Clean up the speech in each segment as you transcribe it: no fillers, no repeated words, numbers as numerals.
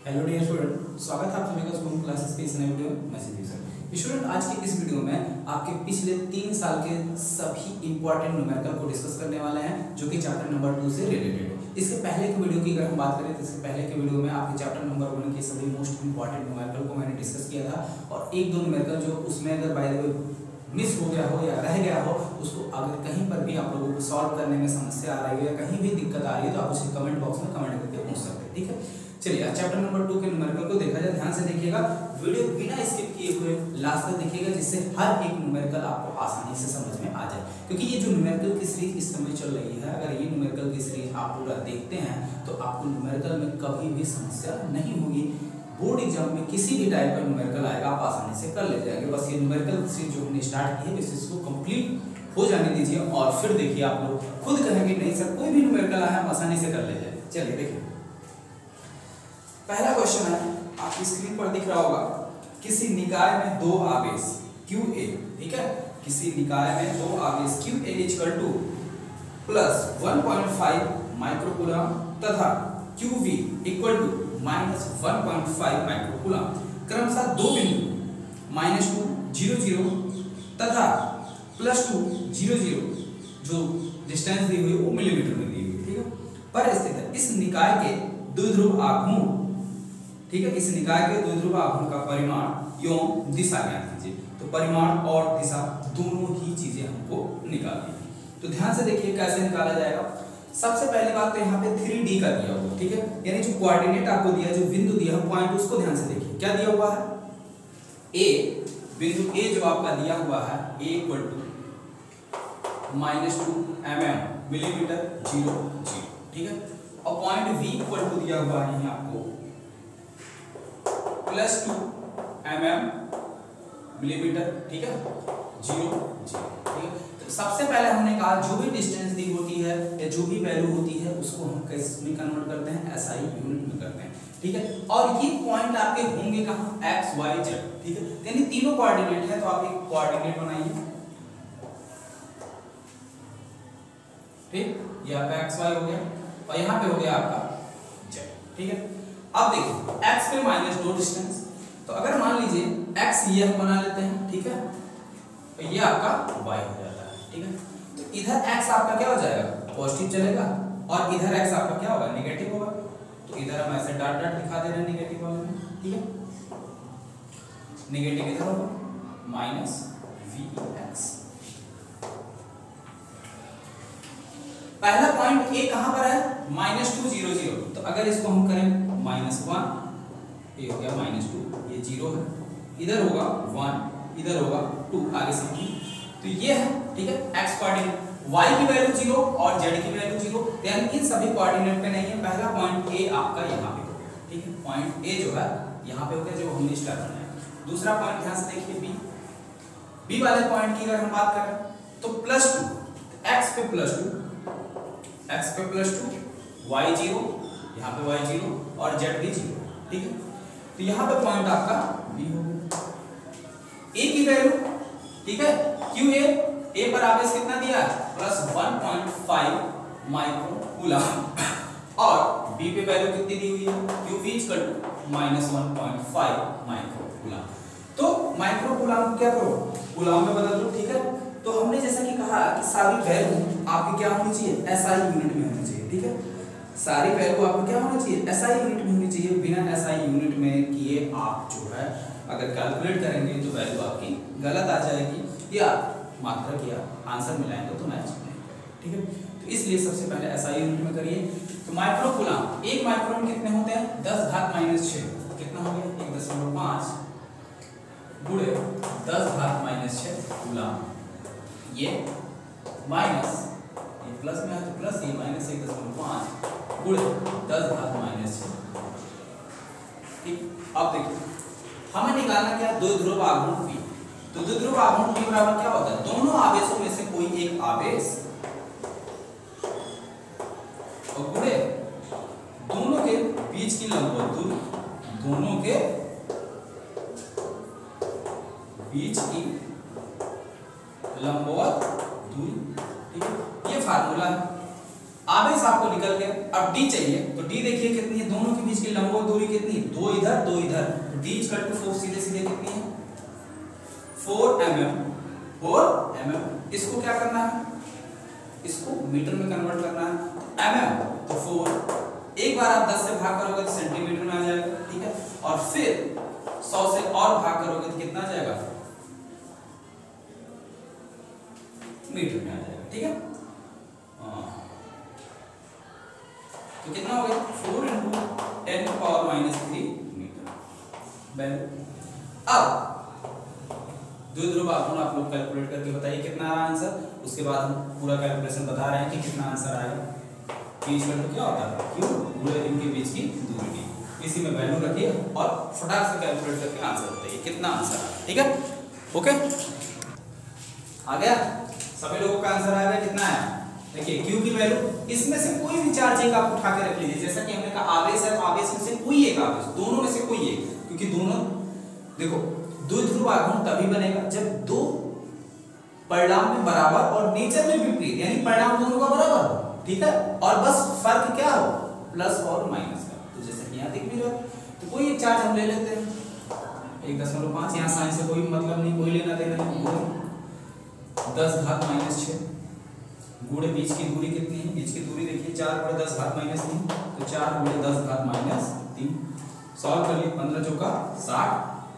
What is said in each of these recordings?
Hello dear student, स्वागत है आप सभी का स्कूल क्लासेस के इस नए वीडियो में। मैं सिद्धि सर। स्टूडेंट, आज के इस वीडियो में आपके पिछले 3 साल के सभी इंपॉर्टेंट न्यूमेरिकल को डिस्कस करने वाले हैं, जो कि चैप्टर नंबर 2 से रिलेटेड है। इसके पहले की वीडियो की अगर हम बात करें तो इसके पहले के वीडियो में आपके चैप्टर नंबर 1 के सभी मोस्ट इंपॉर्टेंट न्यूमेरिकल को मैंने डिस्कस किया था, और एक दो न्यूमेरिकल जो उसमें अगर बाय द वे मिस हो गया हो या रह गया हो, उसको अगर कहीं पर भी आप लोगों को सॉल्व करने में समस्या आ रही है या कहीं भी दिक्कत आ रही है तो आप उसे कमेंट बॉक्स में कमेंट करके पूछ सकते हैं। ठीक है, चलिए आज चैप्टर नंबर 2 के न्यूमेरिकल को देखा जाए। ध्यान से देखिएगा, वीडियो बिना स्किप किए हुए लास्ट तक देखिएगा, जिससे हर एक न्यूमेरिकल आपको आसानी से समझ में आ जाए। क्योंकि ये जो न्यूमेरिकल की सीरीज इस समय चल रही है, अगर ये न्यूमेरिकल की सीरीज आप पूरा देखते हैं तो आपको न्यूमेरिकल में कभी भी समस्या नहीं होगी। बोर्ड एग्जाम में किसी भी टाइप का न्यूमेरिकल आएगा आप आसानी से कर ले जाएंगे। बस ये न्यूमेरिकल सीरीज जो हमने स्टार्ट की है इसको कंप्लीट हो जाने दीजिए, और फिर देखिए आप लोग खुद कहेंगे नहीं सर कोई भी न्यूमेरिकल आया हम आसानी से कर ले जाए। चलिए देखिए, पहला क्वेश्चन है, आपकी स्क्रीन पर दिख रहा होगा, किसी निकाय में दो आवेश QA, ठीक है, किसी निकाय में दो आवेश QA = प्लस 1.5 माइक्रोकूलम तथा QV = -1.5 माइक्रोकूलम क्रमशः दो बिंदु -2 0 0 तथा +2 0 0 जो डिस्टेंस दी हुई है वो मिलीमीटर में दी हुई, ठीक है, पर स्थित है। इस निकाय के द्विध्रुव आघूर्ण, ठीक है, इस निकाय के द्विध्रुव आघूर्ण का परिमाण एवं दिशा ज्ञात कीजिए। तो परिमाण और दिशा दोनों ही चीजें हमको निकालनी है। तो ध्यान से देखिए कैसे निकाला जाएगा। सबसे पहली बात तो यहाँ पे 3D का दिया हुआ, ठीक है, यानी जो कोऑर्डिनेट आपको दिया, जो बिंदु दिया है पॉइंट, उसको ध्यान से देखिए क्या दिया हुआ है। A, बिंदु A जो आपका दिया हुआ है A = -2 mm मिलीमीटर 0 0, ठीक है, और पॉइंट V = दिया हुआ है यहाँ आपको +2 mm मिलीमीटर, ठीक है, 0 0, ठीक है। तो सबसे पहले हमने कहा जो भी डिस्टेंस दी होती है या जो भी वैल्यू होती है उसको हम किस में कन्वर्ट करते हैं, SI यूनिट में करते हैं, ठीक है। और ये पॉइंट आपके होंगे कहाँ, X Y Z, ठीक है, यानी तीनों कोऑर्डिनेट है तो आप एक कोऑर्डिनेट बनाइए, ठीक, ये आपका X Y हो गया और यहाँ पे हो गया आपका Z, ठीक है। अब देखिए X पे -2 डिस्टेंस, तो अगर मान लीजिए X ये हम बना लेते हैं, ठीक है, तो ये आपका Y हो जाता है, ठीक है। तो इधर X आपका क्या हो जाएगा, पॉजिटिव चलेगा, और इधर X आपका क्या होगा, नेगेटिव होगा। तो इधर हम ऐसे डॉट डॉट दिखा दे रहे हैं नेगेटिव वाले में, ठीक है, नेगेटिव इधर होगा -VX। पहला पॉइंट A कहां पर है, -2 0 0, तो अगर इसको हम करें -1, ये हो गया -2, ये 0 है, इधर होगा 1, इधर होगा 2, आगे समझिए। तो ये है, ठीक है, X कोऑर्डिनेट, Y की वैल्यू 0 और Z की वैल्यू 0, यानी इन सभी कोऑर्डिनेट पे नहीं है। पहला पॉइंट A आपका यहाँ पे हो गया, ठीक है, पॉइंट A जो है यहाँ पे हो गया जो हमने स्टार बनाया। दूसरा पॉइंट ध्यान से देखिए B वाले पॉइंट की अगर हम बात करें तो +2, X पे +2, X पे +2, Y 0, यहाँ पे Y 0 और Z भी 0, ठीक है। तो यहाँ पे पॉइंट आपका B हो गया। A की वैल्यू, ठीक है, QA, A पर आवेश कितना दिया है, +1.5 माइक्रोकूलम, और B पे वैल्यू कितनी दी हुई है, QV = -1.5 माइक्रोकूलम। तो माइक्रोकूलम को क्या करो, कूलम में बदल दो, ठीक है। तो हमने जैसा कि कहा कि सारी वैल्यू आपकी क्या होनी चाहिए, SI यूनिट में होनी चाहिए, ठीक है, सारी वैल्यू आपको क्या होनी चाहिए, SI यूनिट में होनी चाहिए। बिना SI यूनिट में किए आप जो है अगर कैलकुलेट करेंगे तो वैल्यू आपकी गलत आ जाएगी, या मात्रा किया आंसर मिलाएंगे तो मैच नहीं, ठीक है। तो इसलिए सबसे पहले SI यूनिट में करिए। तो माइक्रोकूलम, एक माइक्रोन कितने होते हैं, 10⁻⁻⁶, कितना हो गया, 1.5 गुणे 10⁻⁻⁶ कूलम, ये माइनस, ये प्लस में है तो प्लस, ये माइनस 1.5 गुणे 10⁻⁻⁶, ठीक। अब देखिए हमें निकालना क्या, द्विध्रुव आघूर्ण P। तो द्विध्रुव आघूर्ण P बराबर क्या होता है, दोनों आवेशों में से कोई एक आवेश और गुणे दोनों के बीच की लंबवत दूरी, दोनों के बीच की लंबवत दूरी, ठीक है, ये फार्मूला है। आवेश आपको निकल गया। अब डी चाहिए, तो डी देखिए कितनी है, दोनों के बीच की लंबवत दूरी कितनी है, 2 इधर 2 इधर, तो डी इक्वल टू 4 सीधे सीधे कितनी है 4 mm। इसको क्या करना है, इसको मीटर में कन्वर्ट करना है, तो mm तो 4, एक बार आप 10 से भाग करोगे तो सेंटीमीटर में आ जाएगा, ठीक है, और फिर 100 से और भाग करोगे तो कितना आ जाएगा, मीटर में आ जाएगा, ठीक है। तो कितना हो गया 4 × 10⁻³ मीटर वैल्यू। अब द्विध्रुव आघूर्ण आप लोग कैलकुलेट करके बताइए कितना आ रहा है आंसर, उसके बाद हम पूरा कैलकुलेशन बता रहे हैं कि कितना आंसर आएगा। P = क्या होता है, Q × इनके बीच की दूरी डी, इसी में वैल्यू रखिए और फटाक से कैलकुलेट करके आंसर बताइए कितना आंसर आया, ठीक है। ओके, आ गया, सभी लोगों का आंसर आ गया, कितना आया देखिए Q की वैल्यू, इसमें से कोई भी चार्ज एक आप उठा के रख लीजिए, जैसा कि हमने कहा आवेश है, तो आवेश में से कोई एक आवेश, दोनों में से कोई एक, क्योंकि दोनों देखो द्विध्रुव आघूर्ण तभी बनेगा जब दो परिणाम में बराबर और नेचर में विपरीत, यानी परिणाम दोनों का बराबर हो, ठीक है, और बस फर्क क्या हो, प्लस और माइनस का। तो जैसे कि यहाँ दिख भी रहा है, तो कोई एक चार्ज हम ले लेते हैं 1.5, यहाँ साइन से कोई मतलब नहीं, कोई लेना देना नहीं, 10⁻⁻6 गुणे बीच की दूरी कितनी है, बीच की दूरी देखिए 4/10⁻³ तो 4/10⁻³ सॉल्व कर लिए, 15 चौका 60,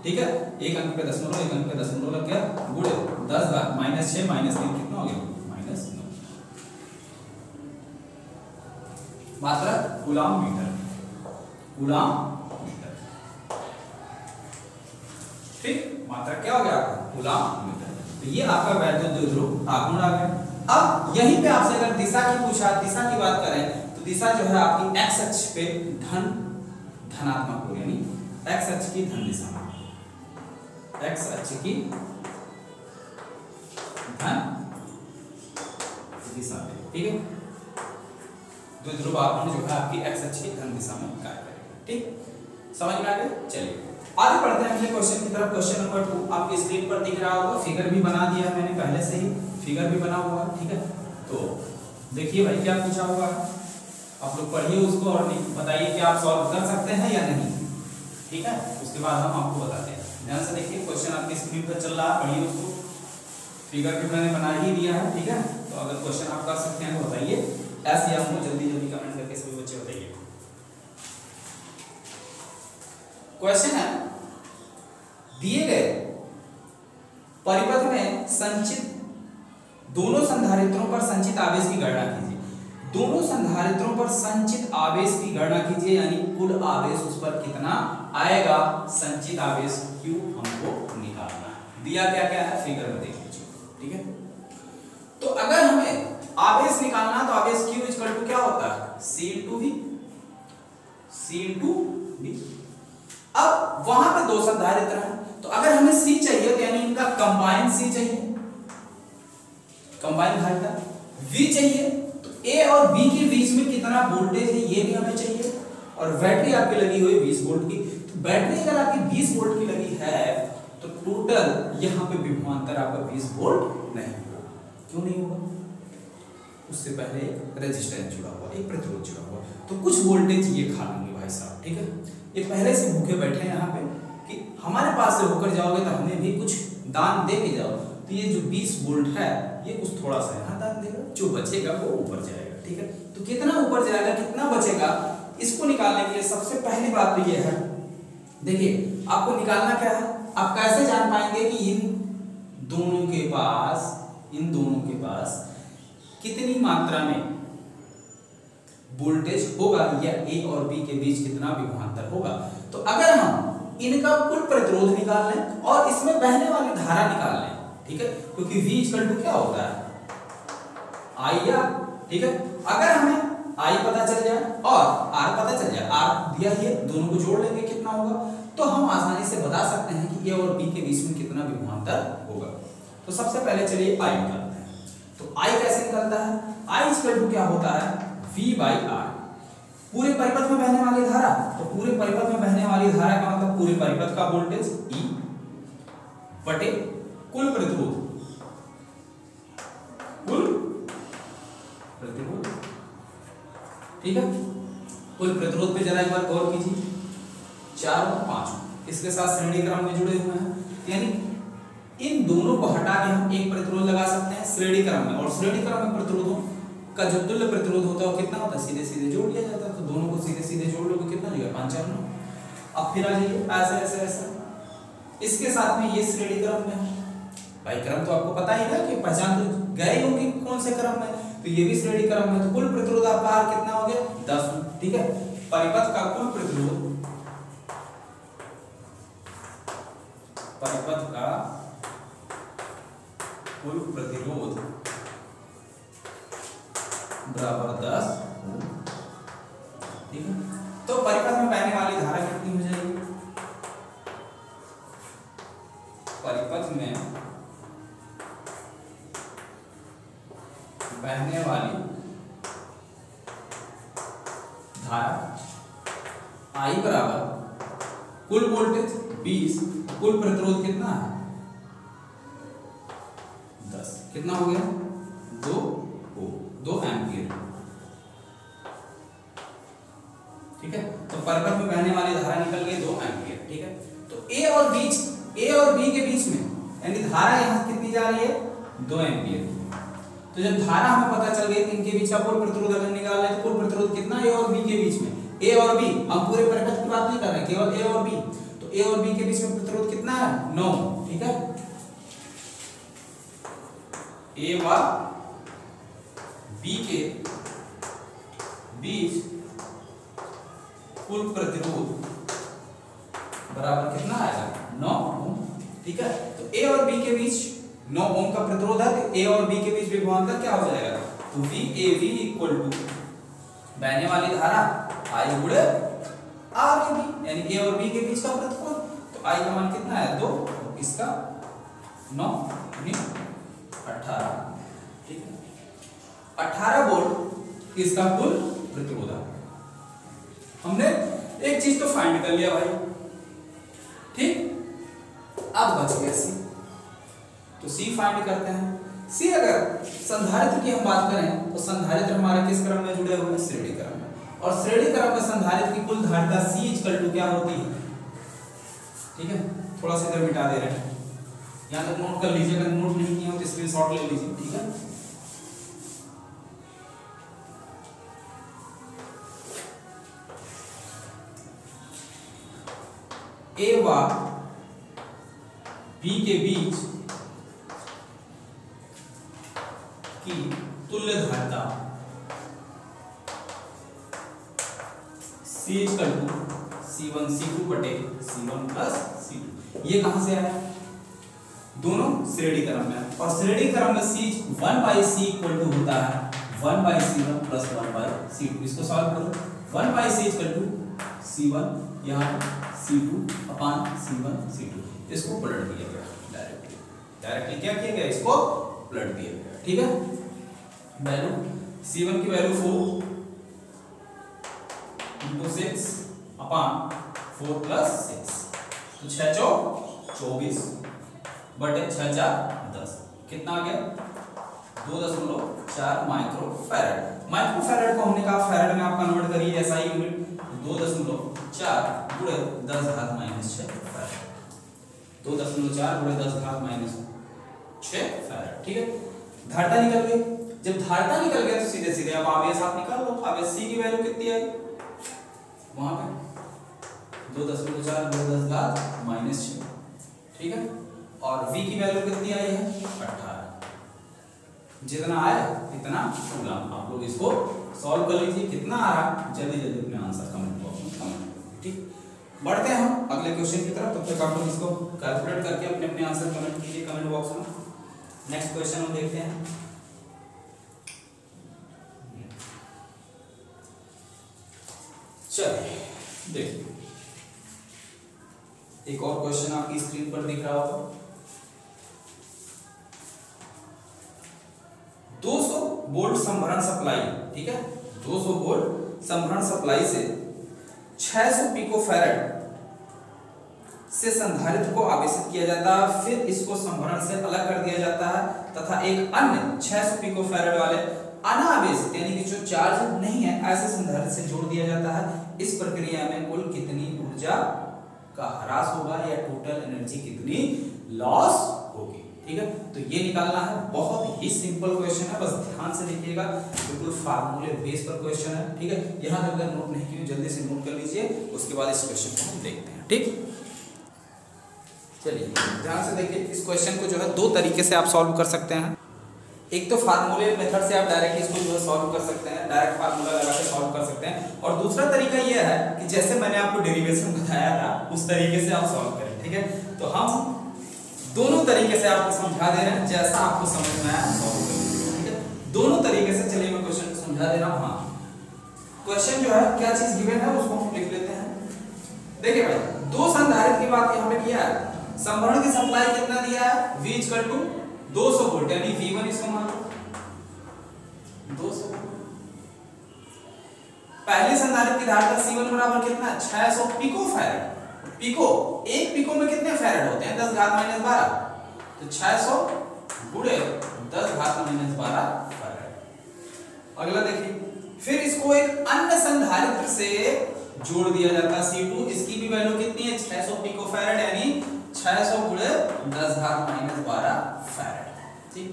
ठीक है, एक अंक पे दशमलव, एक अंक पे दशमलव लग गया, गुणे 10⁻⁻6 -3 कितना हो गया -9 मात्रा कूलाम मीटर, ठीक, मात्रा क्या हो गया आपका कूलाम मीटर। तो ये आपका वैद्युत द्विध्रुव आघूर्ण आ गया। अब यहीं पे आपसे अगर दिशा की पूछा, दिशा की बात करें तो दिशा जो है आपकी x अक्ष पे धनात्मक हो, यानी x अक्ष की धन दिशा में, x अक्ष की धन दिशा में, ठीक है, द्विध्रुव आघूर्ण जो है आपकी x अक्ष की धन दिशा में कार्य करेगा, ठीक, समझ में आ गया। चलिए आगे बढ़ते हैं अगले क्वेश्चन की तरफ। क्वेश्चन नंबर 2 आपकी स्क्रीन पर दिख रहा होगा, फिगर भी बना दिया मैंने पहले से ही, फिगर भी बना हुआ है, ठीक है। तो देखिए भाई क्या पूछा हुआ है, आप लोग पढ़िए उसको और बताइए कि आप सॉल्व कर सकते हैं या नहीं, ठीक है, उसके बाद हम आपको बताते हैं। ध्यान से देखिए, क्वेश्चन आपकी स्क्रीन पर चल रहा है, पढ़िए उसको, फिगर भी मैंने बना ही दिया है, ठीक है। तो अगर क्वेश्चन आप कर सकते हैं तो बताइए, ऐसे आपको जल्दी जल्दी कमेंट करके सभी बच्चे बताइए। क्वेश्चन है, दिए गए परिपथ में संचित दोनों संधारित्रों पर संचित आवेश की गणना कीजिए। दोनों संधारित्रों पर संचित आवेश की गणना कीजिए, यानी कुल आवेश उस पर कितना आएगा, संचित आवेश Q हमको निकालना है। दिया क्या क्या है फिगर में देख लीजिए, ठीक है। तो अगर हमें आवेश निकालना तो आवेश Q = क्या होता है, C × V। अब वहां पे दो संधारित्र हैं, तो अगर हमें C चाहिए तो यानी इनका कंबाइन C चाहिए, कंबाइन धारिता, V चाहिए तो A और B के बीच में कितना वोल्टेज है ये भी हमें चाहिए, और बैटरी आपकी लगी हुई 20 वोल्ट की। तो बैटरी अगर आपकी 20 वोल्ट की लगी है तो टोटल यहाँ पे विभवांतर आपका 20 वोल्ट नहीं होगा। क्यों नहीं होगा, उससे पहले एक रेजिस्टेंस जुड़ा हुआ, एक प्रतिरोध जुड़ा हुआ, तो कुछ वोल्टेज ये खा लेंगे भाई साहब, ठीक है। ये पहले से भूखे बैठे हैं यहाँ पे कि हमारे पास से होकर जाओगे तो हमें भी कुछ दान दे के जाओ, तो ये जो 20 वोल्ट है ये कुछ थोड़ा सा यहाँ दान देगा, जो बचेगा वो ऊपर जाएगा, ठीक है। तो कितना ऊपर जाएगा, कितना बचेगा, इसको निकालने के लिए सबसे पहली बात तो ये है, देखिए आपको निकालना क्या है, आप कैसे जान पाएंगे कि इन दोनों के पास कितनी मात्रा में वोल्टेज होगा, या A और B के बीच कितना विभवांतर होगा। तो अगर हम इनका कुल प्रतिरोध निकाल लें और इसमें बहने वाली धारा निकाल लें, ठीक है, क्योंकि V = क्या होता है I/R, ठीक है। अगर हमें I पता चल जाए और R पता चल जाए, R दिया ही है, दोनों को जोड़ लेंगे कितना होगा, तो हम आसानी से बता सकते हैं कि A और B के बीच में कितना विभवांतर होगा। तो सबसे पहले चलिए I निकालते हैं। तो I कैसे निकलता है, I = क्या होता है V/R, पूरे परिपथ में बहने वाली धारा, तो पूरे परिपथ में बहने वाली धारा का मतलब पूरे परिपथ का वोल्टेज E बटे कुल प्रतिरोध ठीक है। कुल प्रतिरोध पे जरा एक बार गौर कीजिए, 4 और 5 इसके साथ श्रेणी क्रम में जुड़े हुए हैं, यानी इन दोनों को हटा के हम एक प्रतिरोध लगा सकते हैं श्रेणी क्रम में, और श्रेणी क्रम में प्रतिरोधों का जो तुल्य प्रतिरोध होता है वो कितना होता है, सीधे सीधे जोड़ दिया जाता है। तो दोनों को सीधे सीधे जोड़ लोगे कितना होगा, 5 4 9। अब फिर आ जाइए ऐसे ऐसे ऐसे, इसके साथ में ये श्रेणी क्रम में है। भाई क्रम तो आपको पता ही है कि पहचान तो गए होंगे कौन से क्रम में, तो ये भी श्रेणी क्रम में। तो कुल प्रतिरोध आपका R कितना हो गया, 10। ठीक है, परिपथ का कुल प्रतिरोध, परिपथ का कुल प्रतिरोध बराबर 10। ठीक है, तो परिपथ में बहने वाली धारा कितनी हो जाएगी, परिपथ में बहने वाली धारा I बराबर कुल वोल्टेज 20, कुल प्रतिरोध कितना है 10, कितना हो गया 2 एम्पीयर। ठीक है, तो परिपथ में बहने वाली धारा निकल गई 2 एम्पीयर। ठीक है, तो A और B के बीच में यानी धारा यहाँ कितनी जा रही है 2 एम्पीयर। तो जब धारा हमें पता चल गई इनके बीच का कुल प्रतिरोध अगर निकालना है तो कुल प्रतिरोध कितना A और B के बीच में, A और B, हम पूरे परिपथ की बात नहीं कर रहे केवल A और B, तो A और B के बीच में प्रतिरोध कितना है 9। ठीक है, A व B के बीच कुल प्रतिरोध बराबर कितना आएगा 9 ओम। ठीक है, तो A और B के बीच 9 ओम का प्रतिरोध है, तो A और B के बीच विभवांतर क्या हो जाएगा, तो VAV इक्वल टू बहने वाली धारा I गुणे RAB, यानी A और B के बीच का प्रतिरोध। तो I का मान कितना है 2, इसका 9 गुणे 18। ठीक है, 18 वोल्ट इसका कुल प्रतिरोध है। हमने एक चीज तो फाइंड कर लिया भाई। ठीक, अब बच गया C, तो C फाइंड करते हैं। C अगर संधारित्र की हम बात करें तो संधारित्र हमारे किस क्रम में जुड़े हुए हैं, श्रेणी क्रम में, और श्रेणी क्रम में संधारित्र की कुल धारिता C इक्वल टू क्या होती है। ठीक है, थोड़ा सा इधर मिटा दे रहे हैं, यहाँ तक नोट कर लीजिए, अगर नोट नहीं किया हो तो स्क्रीनशॉट ले लीजिए। ठीक है, A व B के बीच की तुल्य धारिता C equal to C1 C2 बटे C1 प्लस C2। ये कहां से आया, दोनों श्रेणी क्रम में, और श्रेणी क्रम में C 1/C इक्वल टू होता है 1/C1 प्लस 1/C2। इसको सॉल्व करो, 1/C इक्वल टू C1 यहाँ C2 अपान C1 C2, इसको पलट दिया गया डायरेक्टली क्या किया गया, इसको पलट दिया गया। ठीक है, वैल्यू C1 की वैल्यू 4 into 6 अपान 4 प्लस 6, तो 6 चौक 24 बटे 6 4 10, कितना आ गया 2.4 माइक्रोफैराड। माइक्रोफैराड को हमने कहा फैराड में आप कन्वर्ट करिए SI यूनिट, 2.4 गुणे 10 घात माइनस 6 फैराड, 2.4 गुणे 10 घात माइनस 6 फैराड। ठीक है, धारिता निकल गई। जब धारिता निकल गया तो सीधे सीधे आप आवेश आप निकाल लो, आवेश C की वैल्यू कितनी आई वहां पे 2.4 गुणे 10 घात माइनस 6। ठीक है, और V की वैल्यू कितनी आई है 18, जितना आया इतना कूलम। आप लोग इसको सॉल्व कर लीजिए, कितना आ रहा जल्दी जल्दी अपने आंसर कमेंट बॉक्स में कमेंट। ठीक, बढ़ते हैं हम अगले क्वेश्चन की तरफ, तब तक आप लोग इसको कैलकुलेट करके अपने अपने आंसर कमेंट कीजिए कमेंट बॉक्स में। नेक्स्ट क्वेश्चन हम देखते हैं। चलिए देखिए, एक और क्वेश्चन आपकी स्क्रीन पर दिख रहा होगा। 200 वोल्ट संभरण सप्लाई, ठीक है, 200 वोल्ट संभरण सप्लाई से 600 पिकोफैराड से संधारित्र को आवेशित किया जाता है, फिर इसको संभरण से अलग कर दिया जाता है तथा एक अन्य 600 पिकोफैराड वाले अनावेशित यानी कि जो चार्ज नहीं है ऐसे संधारित्र से जोड़ दिया जाता है, इस प्रक्रिया में कुल कितनी ऊर्जा का ह्रास होगा या टोटल एनर्जी कितनी लॉस होगी। ठीक है, तो ये निकालना है। बहुत ही सिंपल क्वेश्चन है, बस ध्यान से देखिएगा, बिल्कुल फार्मूले बेस पर क्वेश्चन है। ठीक है, यहाँ तक अगर नोट नहीं किए जल्दी से नोट कर लीजिए, उसके बाद इस क्वेश्चन को हम देखते हैं। ठीक, चलिए ध्यान से देखिए, इस क्वेश्चन को जो है दो तरीके से आप सॉल्व कर सकते हैं। एक तो फार्मूले मेथड से आप डायरेक्ट इसको जो है सॉल्व कर सकते हैं, डायरेक्ट फार्मूला लगा के सॉल्व कर सकते हैं, और दूसरा तरीका यह है कि जैसे मैंने आपको डेरिवेशन बताया था उस तरीके से आप सॉल्व करें। ठीक है, तो हम दोनों तरीके से आपको समझा दे रहे हैं, जैसा आपको समझ में आया सॉल्व करें। ठीक है, दोनों तरीके से। चलिए मैं क्वेश्चन को समझा दे रहा हूँ। हाँ, क्वेश्चन जो है क्या चीज गिवन है उसको हम लिख लेते हैं। देखिए भाई, दो संधारित्र की बात यहाँ पे किया है, संभरण की सप्लाई कितना दिया है, V = 200 वोल्ट, यानी V1 इसको मान लो 200। पहले संधारित्र की धारिता C1 बराबर कितना, 600 पिको फैराड। पिको, एक पिको में कितने फैराड होते हैं, 10⁻⁻12, तो 600 गुणे 10⁻⁻12 फैराड। अगला देखिए, फिर इसको एक अन्य संधारित्र से जोड़ दिया जाता है C2, इसकी भी वैल्यू कितनी है, 600 पिको फैराड, यानी 600 गुणे 10⁻12 फैराड। ठीक,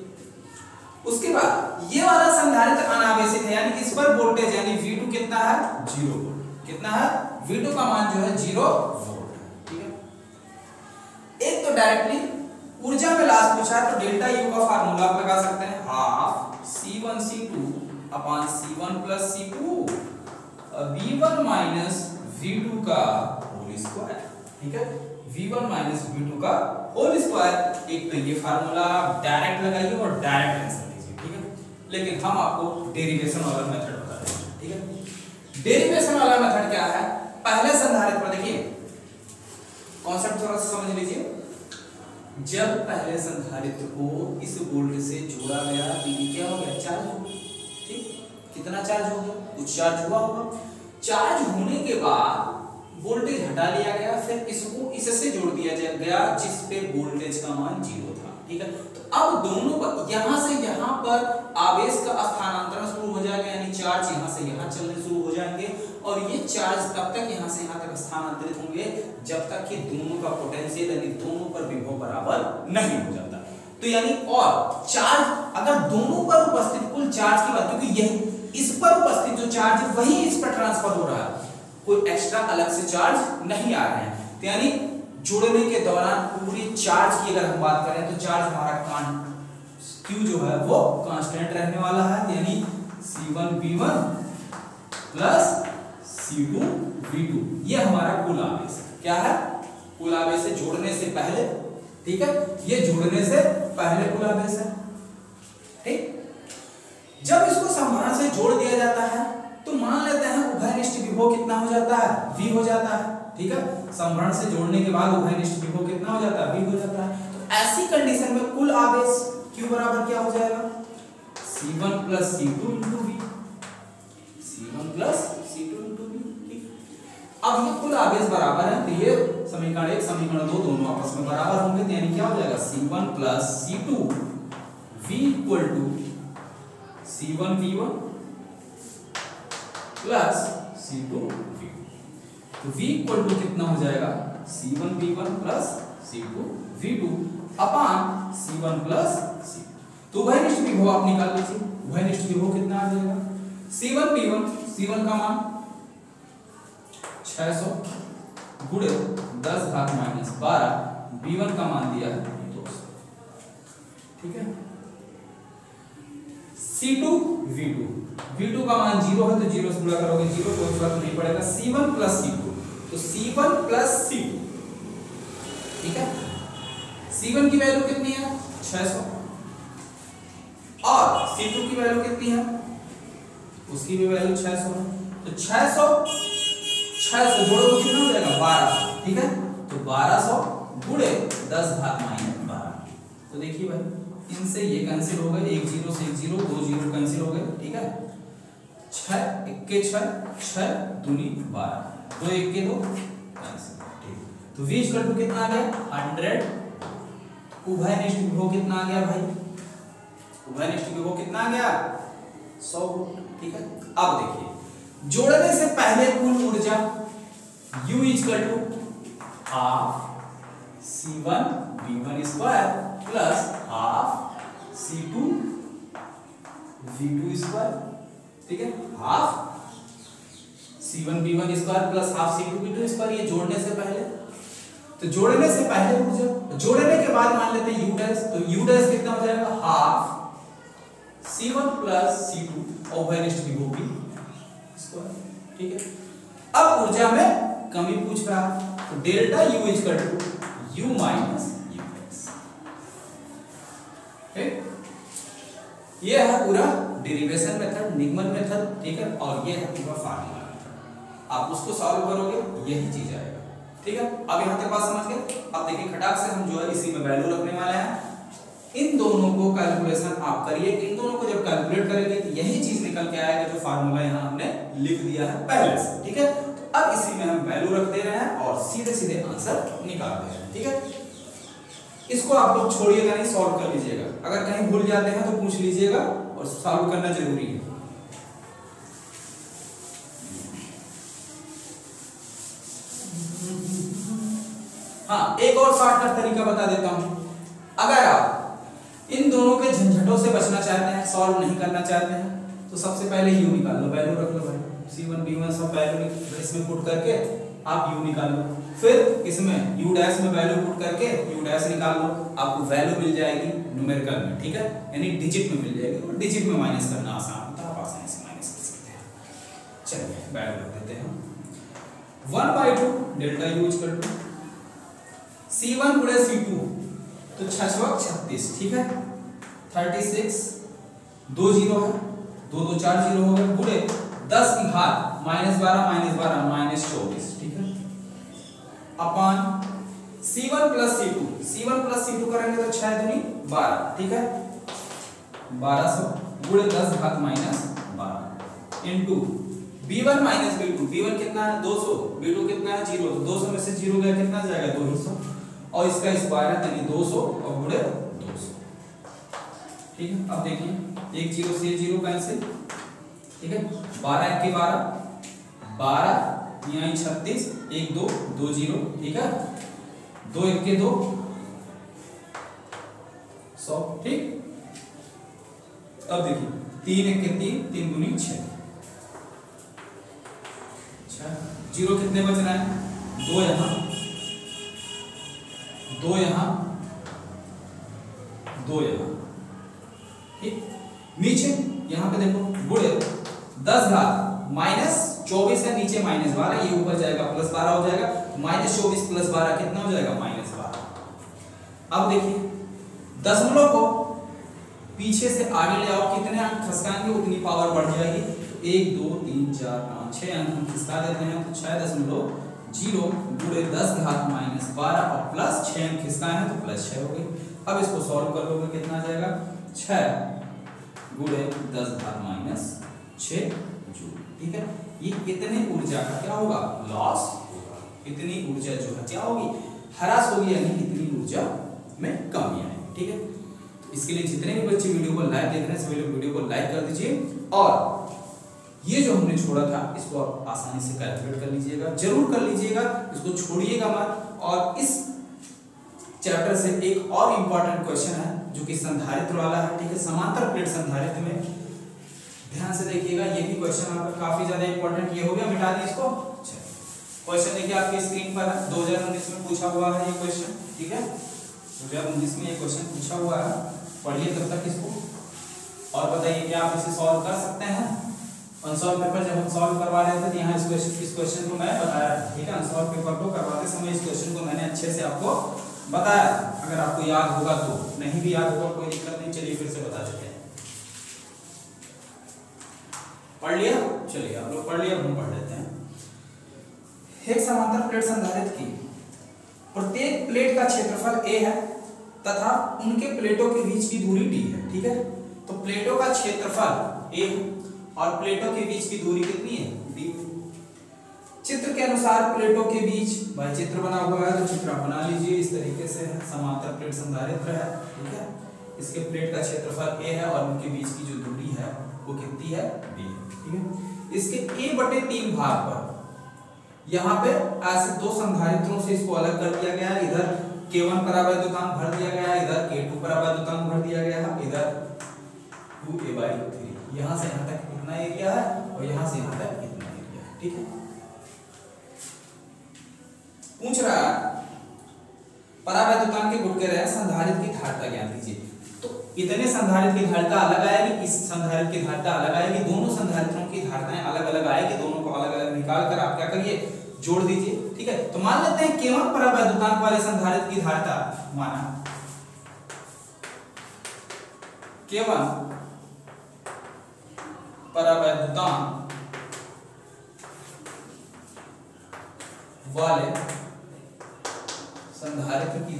उसके बाद ये वाला संधारित्र अनावेशित है, यानी इस पर वोल्टेज यानी V2 कितना है, 0 वोल्ट। कितना है, V2 का मान जो है 0 वोल्ट है। ठीक है, एक तो डायरेक्टली ऊर्जा में लॉस पूछा है, तो डेल्टा U का फार्मूला आप लगा सकते हैं, half C1 C2 upon C1 plus C2 V1 minus V2 का होल स्क्वायर। ठीक है, V1 माइनस V2 का होल स्क्वायर। एक तो ये फार्मूला आप डायरेक्ट लगाइए और डायरेक्ट आंसर लीजिए। ठीक है, लेकिन हम आपको डेरिवेशन वाला मेथड बता रहे हैं। ठीक है, डेरिवेशन वाला मेथड क्या है, पहले संधारित्र पर देखिए, कॉन्सेप्ट थोड़ा सा समझ लीजिए। जब पहले संधारित्र को इस वोल्टेज से जोड़ा गया तो ये क्या हो गया, चार्ज हो गया। ठीक, कितना चार्ज हो गया, कुछ चार्ज हुआ होगा। चार्ज होने के बाद वोल्टेज हटा लिया गया, फिर इसको इससे जोड़ दिया गया जिस पे वोल्टेज का मान 0 था। ठीक है, तो अब दोनों पर यहां से यहां पर आवेश का स्थानांतरण शुरू हो जाएगा, यानी चार्ज यहां से यहां चलने शुरू हो जाएंगे, और ये चार्ज तब तक यहां से यहां तक स्थानांतरित होंगे जब तक कि दोनों का पोटेंशियल यानी दोनों पर विभव बराबर नहीं हो जाता। तो यानी और चार्ज अगर दोनों पर उपस्थित कुल चार्ज की बात, क्योंकि यह इस पर उपस्थित जो चार्ज है वही इस पर ट्रांसफर हो रहा है, कोई एक्स्ट्रा अलग से चार्ज नहीं आ रहे हैं। तो यानी जुड़ने के दौरान पूरी चार्ज की अगर हम बात करें तो चार्ज हमारा Q जो है वो कांस्टेंट रहने वाला है, यानी C1V1 प्लस C2V2, ये हमारा कुल आवेश है। क्या है, कुल आवेश से जोड़ने से पहले। ठीक है, ये जोड़ने से पहले कुल आवेश है। ठीक, जब इसको संभरण से जोड़ दिया जाता है तो मान लेते हैं उभयनिष्ठ विभव कितना हो जाता है, V हो जाता है। ठीक है, संभरण से जोड़ने के बाद उभयनिष्ठ विभव कितना हो जाता है, V हो जाता है। तो ऐसी कंडीशन में कुल आवेश Q बराबर क्या हो जाएगा, C1 plus C2 into V, C1 plus C2 into V। ठीक, अब ये कुल आवेश बराबर है, तो ये समीकरण 1 समीकरण 2 दोनों आपस में बराबर होंगे, तो यानी क्या हो जाएगा, C1 plus C2 V equal to C1V1 plus C2V2। तो V इक्वल टू कितना हो जाएगा, C1V1 प्लस C2V2 अपान C1 प्लस C2। तो उभयनिष्ठ विभव आप निकाल लीजिए, उभयनिष्ठ विभव कितना आ जाएगा, C1V1, C1 का मान 600 गुणे 10⁻12, V1 का मान दिया है 200। ठीक है, C2V2, V2 का मान 0 है तो 0 से गुणा करोगे 0, कोई फर्क नहीं पड़ेगा। C1 प्लस C2, तो C1 प्लस C2। ठीक है, C1 की वैल्यू कितनी है, 600, और C2 की वैल्यू कितनी है, उसकी भी वैल्यू 600 है। तो 600 जोड़ो तो कितना हो जाएगा, 1200। ठीक है, तो 1200 गुणे 10⁻12। तो देखिए भाई, इनसे ये कैंसिल हो गए, 1 0 से 1 0, 2 0 कैंसिल हो गए। ठीक है, 6 1 के 6, 6 दूनी 12, 2 1 के 2 कैंसिल। ठीक, तो V इक्वल टू कितना आ गया, 100। उभयनिष्ठ विभव कितना आ गया भाई, उभयनिष्ठ विभव कितना आ गया, 100 वोल्ट, ठीक है। अब देखिए जोड़ने से पहले कुल ऊर्जा U equal to half C1 V1 square plus half C2 V2 square, ठीक है। Half C1 V1 square plus half C2 V2 square, ये जोड़ने से पहले। तो जोड़ने से पहले ऊर्जा, जोड़ने के बाद मान लेते हैं U डैश, तो U डैश कितना हो जाएगा half C1 plus C2 over next V2 square, ठीक है। अब ऊर्जा में कमी पूछ रहा है, तो delta U equal to U minus U dash, ठीक। ये है पूरा डेरिवेशन मेथड, निगमन मेथड, ठीक है। और ये है पूरा फार्मूला मेथड, आप उसको सॉल्व करोगे यही चीज आएगा, ठीक है। अब यहां तक बात समझ गए। अब देखिए खटाक से हम जो है इसी में वैल्यू रखने वाले हैं। इन दोनों को कैलकुलेशन आप करिए, इन दोनों को जब कैलकुलेट करेंगे तो यही चीज निकल के आएगा जो फार्मूला यहां हमने लिख दिया है पहले से, ठीक है। तो अब इसी में हम वैल्यू रख दे रहे हैं और सीधे सीधे आंसर निकाल दे रहे हैं, ठीक है। इसको आप लोग छोड़िएगा नहीं, सॉल्व कर लीजिएगा। अगर कहीं भूल जाते हैं तो पूछ लीजिएगा और सॉल्व करना जरूरी है। हाँ, एक और शॉर्टकट तरीका बता देता हूं। अगर आप इन दोनों के झंझटों से बचना चाहते हैं, सॉल्व नहीं करना चाहते हैं, तो सबसे पहले U निकाल लो, वैल्यू रख लो भाई। C1 B1 सब वैल्यू इसमें पुट करके आप U निकाल लो। फिर इसमें U डैश में वैल्यू पुट करके U डैश निकाल लो, आपको वैल्यू मिल जाएगी न्यूमेरिकल में, ठीक है, यानी डिजिट में मिल जाएगी। और डिजिट में माइनस करना आसान होता है, आप आसानी से माइनस कर सकते हैं। चलिए वैल्यू रख देते हैं 1/2 delta U equal to C1 गुणे C2, तो 6 36, ठीक है। 36 2 0 है, 2 2 4 0 हो गए, गुणे 10 की घात -12 -24, ठीक है, अपन C1 प्लस C2 करेंगे तो 6 दूनी 12, ठीक है। 1200 गुणे 10 घात -12 इनटू B1 माइनस B2 कितना है 200, B2 कितना है 0, तो 200 में से 0 गया कितना जाएगा 200, और इसका स्क्वायर है यानी 200 और गुणे 200, ठीक है। अब देखिए 1 0 से 0 कैंसिल, ठीक है। 12 1 के 12 यहाँ 36 1 2 2 0, ठीक है। 2 1 के 2 100, ठीक। अब देखिए 3 1 के 3 3 दूनी 6, 0 कितने बच रहे हैं 2 यहाँ 2 यहाँ 2 यहाँ, ठीक। नीचे यहाँ पे देखो गुणे 10 घात -24 है, नीचे -12, ये ऊपर जाएगा +12 हो जाएगा। -24 + 12 कितना हो जाएगा -12। अब देखिए दशमलव को पीछे से आगे ले आओ, कितने अंक खसकाएंगे उतनी पावर बढ़ जाएगी। 1 2 3 4 5 6 अंक हम खिसका देते हैं, तो 6.0 गुणे 10 घात -12 और प्लस 6 अंक खिसकाए हैं तो +6 हो गई। अब इसको सॉल्व कर लोगे कितना आ जाएगा 6 गुणे 10 घात -6 जूल, ठीक है। ये इतने ऊर्जा का क्या होगा लॉस होगा, इतनी ऊर्जा जो है क्या होगी ह्रास होगी, यानी इतनी ऊर्जा में कमी आएगी, ठीक है। तो इसके लिए जितने भी बच्चे वीडियो को लाइव देख रहे हैं सभी लोग वीडियो को लाइक कर दीजिए, और ये जो हमने छोड़ा था इसको आप आसानी से कैलकुलेट कर लीजिएगा, जरूर कर लीजिएगा, इसको छोड़िएगा मत। और इस चैप्टर से एक और इम्पोर्टेंट क्वेश्चन है जो कि संधारित्र वाला है, ठीक है। समांतर प्लेट संधारित्र में ध्यान से देखिएगा, ये भी क्वेश्चन आपका काफी ज्यादा इंपॉर्टेंट। ये हो गया, मिटा दी इसको। क्वेश्चन देखिए आपकी स्क्रीन पर है, 2019 में पूछा हुआ है ये क्वेश्चन, ठीक है। 2019 में ये क्वेश्चन पूछा हुआ है, पढ़िए तब तक इसको और बताइए क्या आप इसे सॉल्व कर सकते हैं। अनसॉल्व पेपर जब हम सॉल्व करवा रहे थे तो यहाँ इस क्वेश्चन को मैं बताया था, ठीक है। अनसॉल्व पेपर को करवाते समय इस क्वेश्चन को मैंने अच्छे से आपको बताया, अगर आपको याद होगा तो, नहीं भी याद होगा कोई दिक्कत नहीं, चलिए फिर से बता देते हैं। पढ़ लिया, चलिए आप लोग पढ़ लिया, हम पढ़ लेते हैं। एक समांतर प्लेट संधारित्र की प्रत्येक प्लेट का क्षेत्रफल a है तथा उनके प्लेटों के बीच की दूरी d है, ठीक है। तो प्लेटों का क्षेत्रफल a और प्लेटों के बीच की दूरी कितनी है d। चित्र के अनुसार प्लेटों के बीच, भाई चित्र बना हुआ है तो चित्र बना लीजिए, इस तरीके से है, समांतर प्लेट संधारित्र है, ठीक है। इसके प्लेट का क्षेत्रफल a है और उनके बीच की जो दूरी है वो कितनी है, बी। ठीक है, इसके a/3 भाग पर यहाँ पे ऐसे दो संधारित्रों से इसको अलग कर दिया गया है। इधर K1 पर आवर्तुतांक भर दिया गया है, इधर K2 पर आवर्तुतांक भर दिया गया है, इधर 2a/3। यहाँ से यहाँ तक कितना एरिया है और यहाँ से यहाँ तक कितना एरिया है। ठीक है, पूछ रहा है परावैद्युतांक के गुण के रहे संधारित्र की धारिता ज्ञात कीजिए। तो इतने संधारित्र की धारिता अलग आएगी, इस संधारित्र की धारिता अलग आएगी, दोनों संधारित्रों की धारिताएं अलग अलग आएगी, दोनों को अलग अलग निकाल कर आप क्या करिए, जोड़ दीजिए। ठीक है, तो मान लेते हैं K1 परावैद्युतांक वाले संधारित्र की धारिता माना K1 परावैद्युतांक वाले संधारित्र की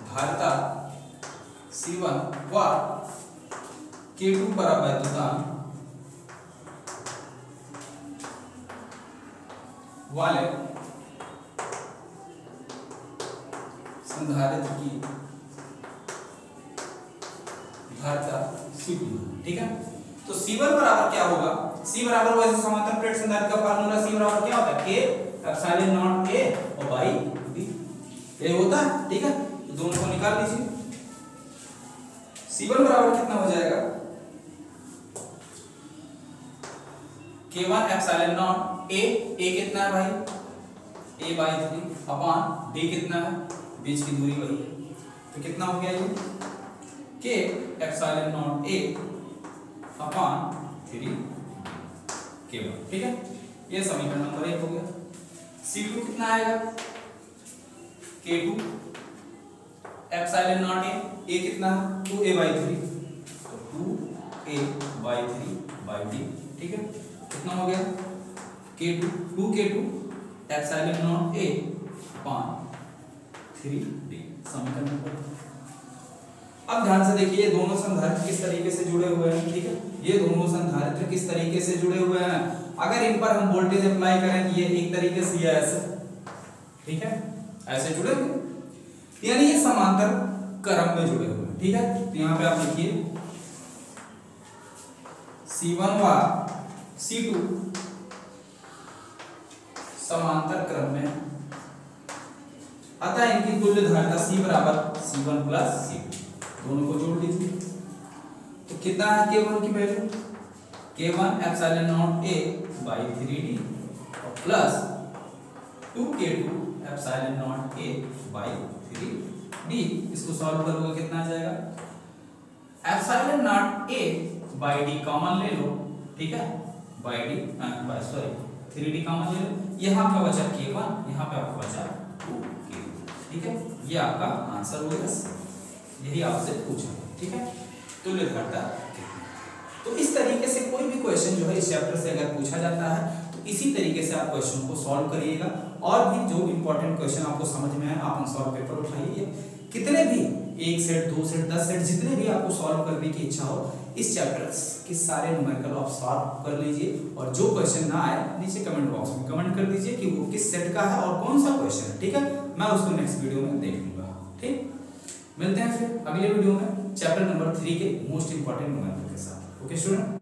धारिता C1 व K2 परावैद्युतांक वाले संधारित्र की धारिता C2। ठीक है, तो C1 बराबर क्या होगा, C बराबर वैसे समांतर प्लेट संधारित्र का फार्मूला C बराबर क्या होता है, K एप्सिलॉन नॉट A और बाई B ये होता है। ठीक है, तो दोनों को निकाल लीजिए। C1 बराबर कितना हो जाएगा, K1 एप्सिलॉन नॉट A कितना है भाई, A/3 अपॉन D कितना है, बीच की दूरी वही है, तो कितना हो गया ये K epsilon not A upon 3 K1। ठीक है, ये समीकरण नंबर 1 हो गया। C2 कितना आएगा, K2 एप्सिलॉन नॉट A कितना है 2a/3, तो 2a/3/d। ठीक है, कितना हो गया K2 2K2 epsilon not A upon 3d समीकरण नंबर। अब ध्यान से देखिए, दोनों संधारित्र किस तरीके से जुड़े हुए हैं। ठीक है, ये दोनों संधारित्र किस तरीके से जुड़े हुए हैं, अगर इन पर हम वोल्टेज अप्लाई करें ये एक तरीके से या ऐसे, ठीक है ऐसे जुड़े हुए, यानी ये समांतर क्रम में जुड़े हुए हैं। ठीक है, तो यहाँ पे आप लिखिए C1 व C2 समांतर क्रम में, अतः इनकी तुल्य धारिता C बराबर C1 प्लस C2, दोनों को जोड़ लीजिए। तो कितना है K1 की value, K1 epsilon not A/3d और plus 2K2 epsilon not A/3d। इसको सॉल्व करोगे कितना आ जाएगा, एप्सिलॉन नॉट A/d कॉमन ले लो। ठीक है, सॉरी 3d कॉमन ले लो, यहाँ पे बचा K1, यहाँ पे आपका बचा 2K2। ठीक है, ये आपका आंसर होगा, यही आपसे पूछा। ठीक है, तुल्य धारिता। तो इस तरीके से कोई भी क्वेश्चन जो है इस चैप्टर से अगर पूछा जाता है तो इसी तरीके से आप क्वेश्चन को सॉल्व करिएगा। और भी जो इंपॉर्टेंट क्वेश्चन आपको समझ में आए आप सॉल्व पेपर उठाइए, कितने भी 1 सेट 2 सेट 10 सेट जितने भी आपको सॉल्व करने की इच्छा हो इस चैप्टर के सारे न्यूमेरिकल आप सॉल्व कर लीजिए। और जो क्वेश्चन ना आए नीचे कमेंट बॉक्स में कमेंट कर दीजिए कि वो किस सेट का है और कौन सा क्वेश्चन है। ठीक है, मैं उसको नेक्स्ट वीडियो में देख लूंगा। ठीक, मिलते हैं फिर अगले वीडियो में चैप्टर नंबर 3 के मोस्ट इंपॉर्टेंट न्यूमेरिकल के साथ। Okay student.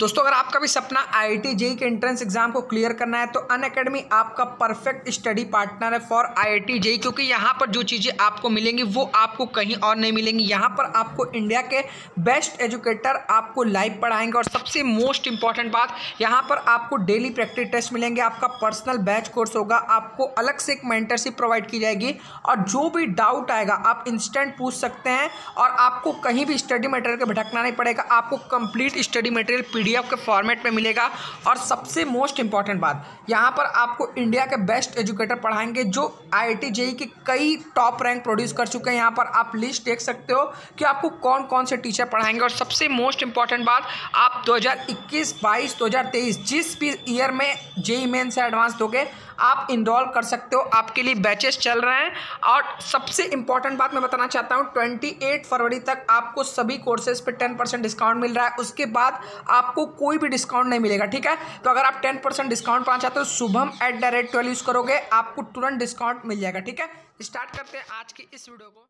दोस्तों, अगर आपका भी सपना IIT JEE के एंट्रेंस एग्जाम को क्लियर करना है तो अनअकैडमी आपका परफेक्ट स्टडी पार्टनर है फॉर IIT JEE, क्योंकि यहाँ पर जो चीज़ें आपको मिलेंगी वो आपको कहीं और नहीं मिलेंगी। यहाँ पर आपको इंडिया के बेस्ट एजुकेटर आपको लाइव पढ़ाएंगे और सबसे मोस्ट इंपॉर्टेंट बात, यहाँ पर आपको डेली प्रैक्टिस टेस्ट मिलेंगे, आपका पर्सनल बैच कोर्स होगा, आपको अलग से एक मेंटरशिप प्रोवाइड की जाएगी और जो भी डाउट आएगा आप इंस्टेंट पूछ सकते हैं और आपको कहीं भी स्टडी मटेरियल का भटकना नहीं पड़ेगा। आपको कंप्लीट स्टडी मटेरियल PDF के फॉर्मेट में मिलेगा। और सबसे मोस्ट इंपॉर्टेंट बात, यहाँ पर आपको इंडिया के बेस्ट एजुकेटर पढ़ाएंगे जो IIT JEE के कई टॉप रैंक प्रोड्यूस कर चुके हैं। यहाँ पर आप लिस्ट देख सकते हो कि आपको कौन कौन से टीचर पढ़ाएंगे। और सबसे मोस्ट इंपॉर्टेंट बात, आप 2021, 22, 2023 जिस भी ईयर में JEE मेन से एडवांस दोगे आप इनरोल कर सकते हो। आपके लिए बैचेस चल रहे हैं। और सबसे इंपॉर्टेंट बात मैं बताना चाहता हूँ, 28 फरवरी तक आपको सभी कोर्सेज पे 10% डिस्काउंट मिल रहा है। उसके बाद आपको कोई भी डिस्काउंट नहीं मिलेगा, ठीक है। तो अगर आप 10% डिस्काउंट पाना चाहते हो, शुभम@12 यूज़ करोगे, आपको तुरंत डिस्काउंट मिल जाएगा, ठीक है। स्टार्ट करते हैं आज की इस वीडियो को।